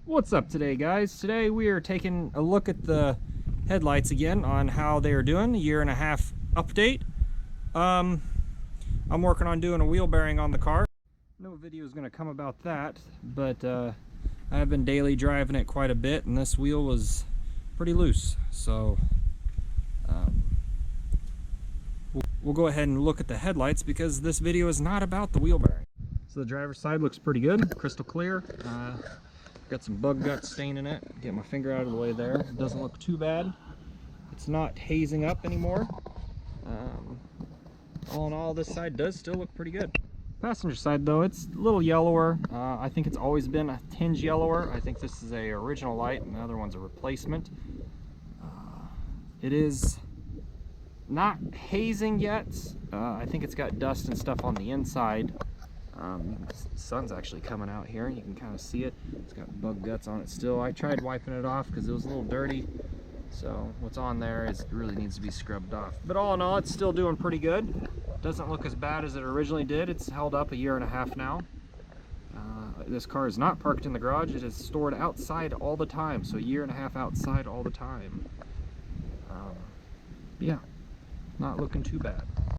What's up today, guys? Today we are taking a look at the headlights again on how they are doing. A 1.5 update. I'm working on doing a wheel bearing on the car. No video is going to come about that, but I have been daily driving it quite a bit, and this wheel was pretty loose. So we'll go ahead and look at the headlights because this video is not about the wheel bearing. So the driver's side looks pretty good, crystal clear. Got some bug gut stain in it. Get my finger out of the way there. It doesn't look too bad. It's not hazing up anymore. All in all, this side does still look pretty good. Passenger side though, it's a little yellower. I think it's always been a tinge yellower. I think this is a original light and the other one's a replacement. It is not hazing yet. I think it's got dust and stuff on the inside. The sun's actually coming out here. You can kind of see it. It's got bug guts on it still. I tried wiping it off because it was a little dirty. So what's on there is it really needs to be scrubbed off. But all in all, it's still doing pretty good. Doesn't look as bad as it originally did. It's held up a 1.5 years now. This car is not parked in the garage. It is stored outside all the time. So 1.5 years outside all the time. Yeah, not looking too bad.